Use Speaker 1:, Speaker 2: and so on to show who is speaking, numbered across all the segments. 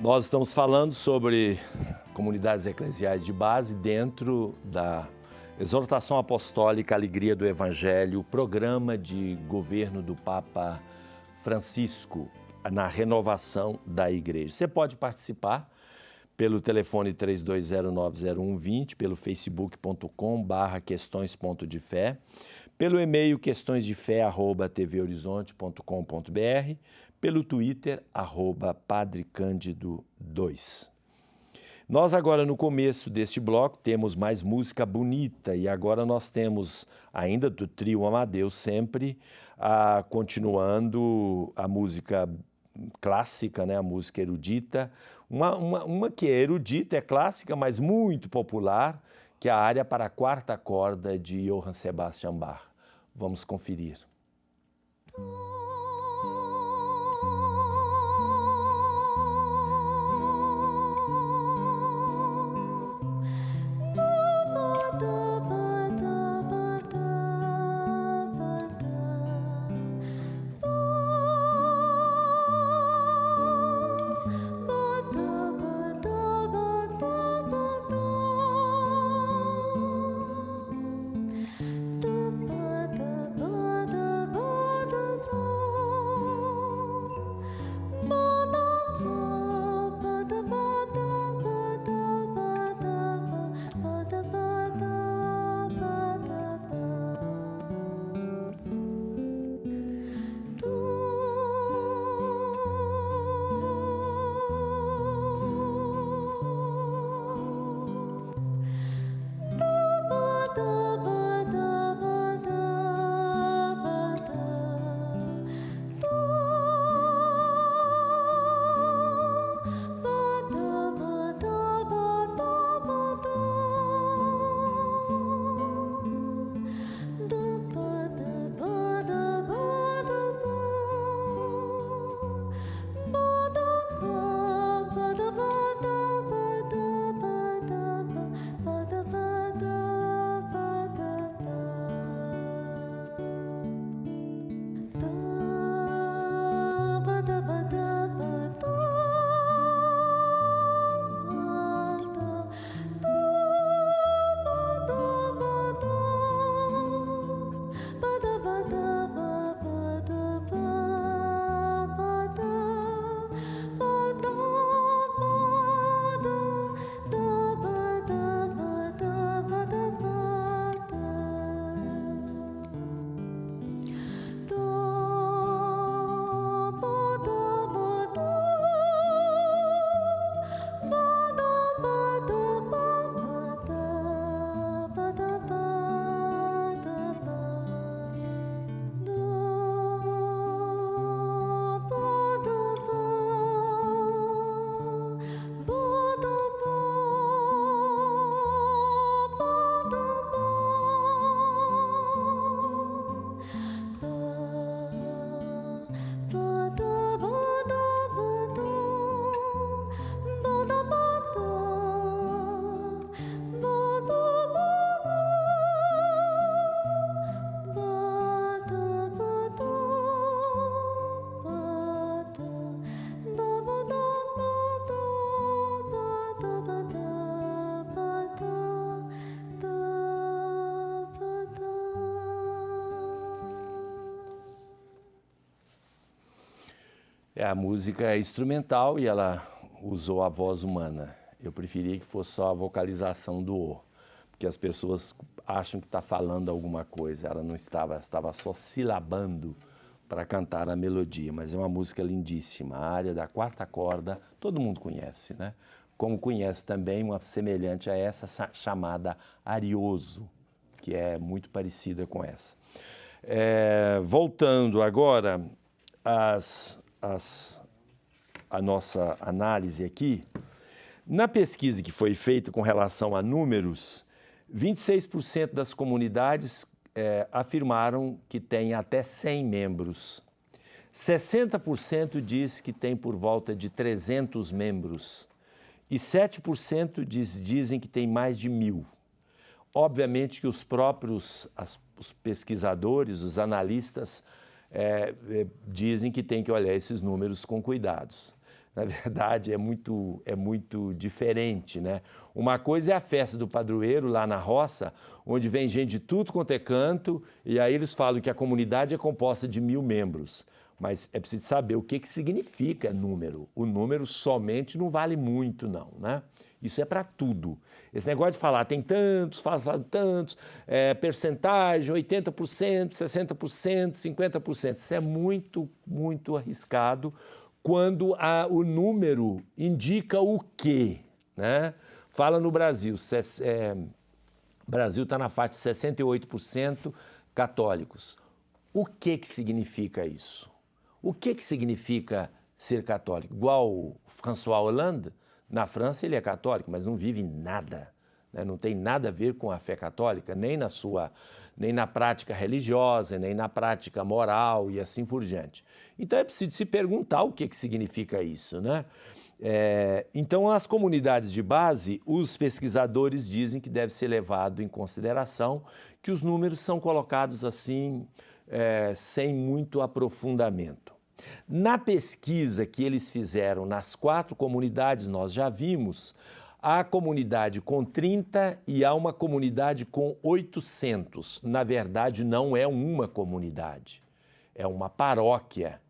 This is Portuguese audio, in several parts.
Speaker 1: Nós estamos falando sobre comunidades eclesiais de base dentro da Exortação Apostólica Alegria do Evangelho, o programa de governo do Papa Francisco na renovação da igreja. Você pode participar pelo telefone 32090120, pelo facebook.com/questões.defé, pelo e-mail questõesdefé@tvhorizonte.com.br, pelo Twitter, @padrecândido2. Nós agora no começo deste bloco temos mais música bonita e agora nós temos ainda do trio Amadeus sempre continuando a música clássica, né? A música erudita, uma que é erudita, é clássica, mas muito popular, que é a área para a quarta corda de Johann Sebastian Bach. Vamos conferir. A música é instrumental e ela usou a voz humana. Eu preferia que fosse só a vocalização do O, porque as pessoas acham que está falando alguma coisa. Ela não estava, estava só silabando para cantar a melodia, mas é uma música lindíssima. A área da quarta corda, todo mundo conhece, né? Como conhece também uma semelhante a essa chamada Arioso, que é muito parecida com essa. Voltando agora a nossa análise aqui, na pesquisa que foi feita com relação a números, 26% das comunidades afirmaram que tem até 100 membros. 60% diz que tem por volta de 300 membros e 7% dizem que tem mais de 1.000. Obviamente que os próprios os pesquisadores, os analistas, dizem que tem que olhar esses números com cuidados. na verdade, é muito diferente, né? Uma coisa é a festa do padroeiro lá na roça, onde vem gente de tudo quanto é canto, e aí eles falam que a comunidade é composta de 1000 membros. Mas é preciso saber o que significa número. O número somente não vale muito, não, né? Isso é para tudo. Esse negócio de falar, tem tantos, fala tantos, percentagem, 80%, 60%, 50%. Isso é muito, muito arriscado quando o número indica o quê, né? Fala no Brasil, o Brasil está na faixa de 68% católicos. O que significa isso? O que significa ser católico? Igual o François Hollande, na França ele é católico, mas não vive nada, né? Não tem nada a ver com a fé católica, nem na prática religiosa, nem na prática moral e assim por diante. Então é preciso se perguntar o que significa isso, né? Então, as comunidades de base, os pesquisadores dizem que deve ser levado em consideração que os números são colocados assim, sem muito aprofundamento. Na pesquisa que eles fizeram nas 4 comunidades, nós já vimos, há comunidade com 30 e há uma comunidade com 800. Na verdade, não é uma comunidade, é uma paróquia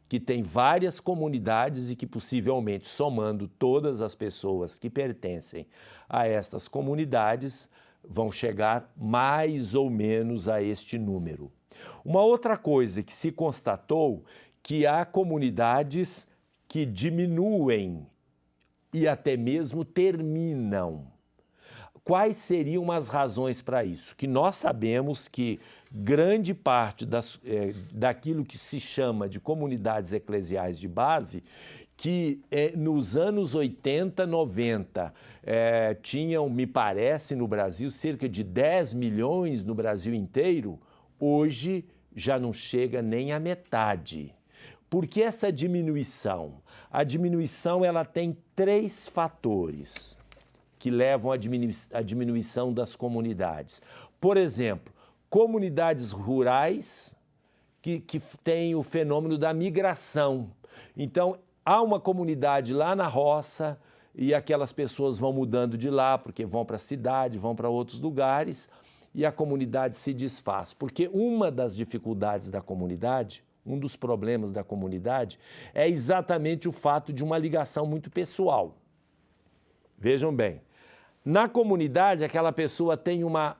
Speaker 1: que tem várias comunidades e que possivelmente, somando todas as pessoas que pertencem a estas comunidades, vão chegar mais ou menos a este número. Uma outra coisa que se constatou que há comunidades que diminuem e até mesmo terminam. Quais seriam as razões para isso? Que nós sabemos que grande parte daquilo que se chama de comunidades eclesiais de base, que nos anos 80, 90, tinham, me parece, no Brasil, cerca de 10 milhões no Brasil inteiro, hoje já não chega nem à metade. Por que essa diminuição? A diminuição ela tem 3 fatores que levam à diminuição das comunidades. Por exemplo, comunidades rurais que têm o fenômeno da migração. Então, há uma comunidade lá na roça e aquelas pessoas vão mudando de lá porque vão para a cidade, vão para outros lugares e a comunidade se desfaz. Porque uma das dificuldades da comunidade, um dos problemas da comunidade, é exatamente o fato de uma ligação muito pessoal. Vejam bem, na comunidade aquela pessoa tem uma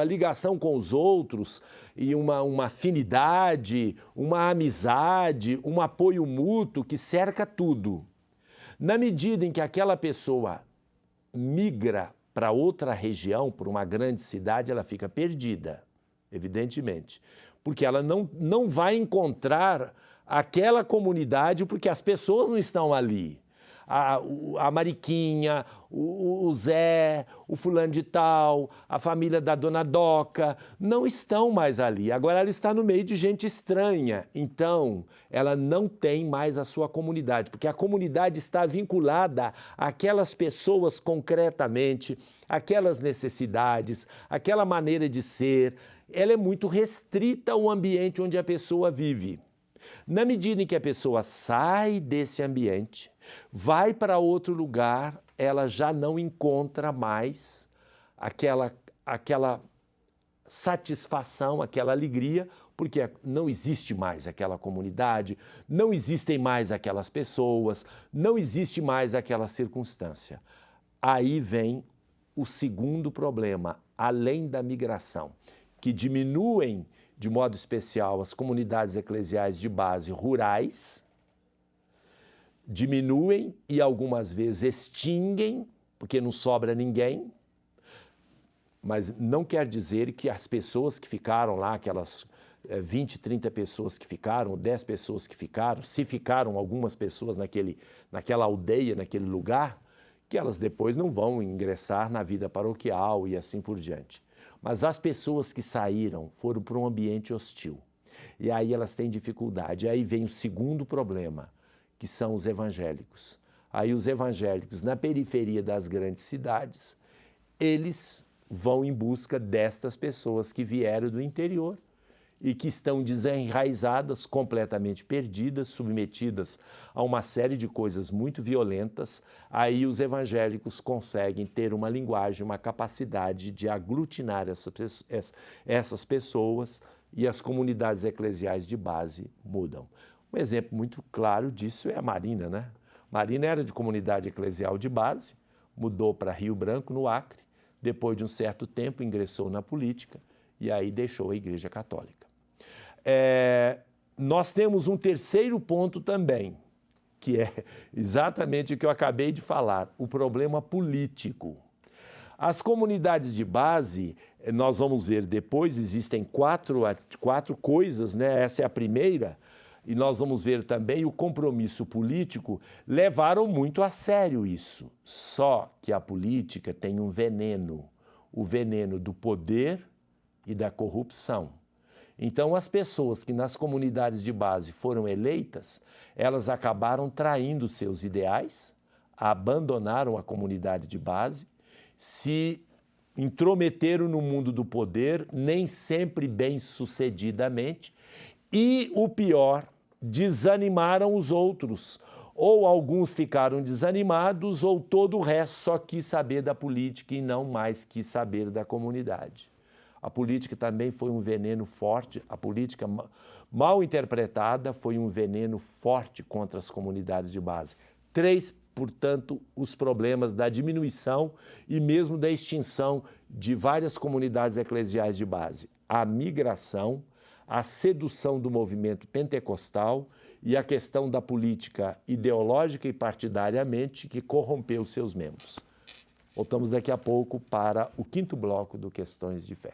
Speaker 1: ligação com os outros e uma afinidade, uma amizade, um apoio mútuo que cerca tudo. Na medida em que aquela pessoa migra para outra região, para uma grande cidade, ela fica perdida, evidentemente. Porque ela não vai encontrar aquela comunidade porque as pessoas não estão ali. A Mariquinha, o Zé, o fulano de tal, a família da Dona Doca, não estão mais ali. Agora ela está no meio de gente estranha, então ela não tem mais a sua comunidade, porque a comunidade está vinculada àquelas pessoas concretamente, aquelas necessidades, aquela maneira de ser. Ela é muito restrita ao ambiente onde a pessoa vive. Na medida em que a pessoa sai desse ambiente, vai para outro lugar, ela já não encontra mais aquela satisfação, aquela alegria, porque não existe mais aquela comunidade, não existem mais aquelas pessoas, não existe mais aquela circunstância. Aí vem o segundo problema, além da migração, que diminuem de modo especial as comunidades eclesiais de base rurais, diminuem e algumas vezes extinguem, porque não sobra ninguém, mas não quer dizer que as pessoas que ficaram lá, aquelas 20, 30 pessoas que ficaram, 10 pessoas que ficaram, se ficaram algumas pessoas naquela aldeia, naquele lugar, que elas depois não vão ingressar na vida paroquial e assim por diante. Mas as pessoas que saíram foram para um ambiente hostil. E aí elas têm dificuldade. Aí vem o segundo problema, que são os evangélicos. Aí os evangélicos, na periferia das grandes cidades, eles vão em busca destas pessoas que vieram do interior e que estão desenraizadas, completamente perdidas, submetidas a uma série de coisas muito violentas. Aí os evangélicos conseguem ter uma linguagem, uma capacidade de aglutinar essas pessoas e as comunidades eclesiais de base mudam. Um exemplo muito claro disso é a Marina, né? Marina era de comunidade eclesial de base, mudou para Rio Branco, no Acre, depois de um certo tempo ingressou na política e aí deixou a Igreja Católica. Nós temos um terceiro ponto também, que é exatamente o que eu acabei de falar, o problema político. As comunidades de base, nós vamos ver depois, existem quatro coisas, né? Essa é a primeira, e nós vamos ver também o compromisso político, levaram muito a sério isso. Só que a política tem um veneno, o veneno do poder e da corrupção. Então, as pessoas que nas comunidades de base foram eleitas, elas acabaram traindo seus ideais, abandonaram a comunidade de base, se intrometeram no mundo do poder, nem sempre bem-sucedidamente, e, o pior, desanimaram os outros. Ou alguns ficaram desanimados, ou todo o resto só quis saber da política e não mais quis saber da comunidade. A política também foi um veneno forte, a política mal interpretada foi um veneno forte contra as comunidades de base. Portanto, os problemas da diminuição e mesmo da extinção de várias comunidades eclesiais de base. A migração, a sedução do movimento pentecostal e a questão da política ideológica e partidariamente que corrompeu seus membros. Voltamos daqui a pouco para o quinto bloco do Questões de Fé.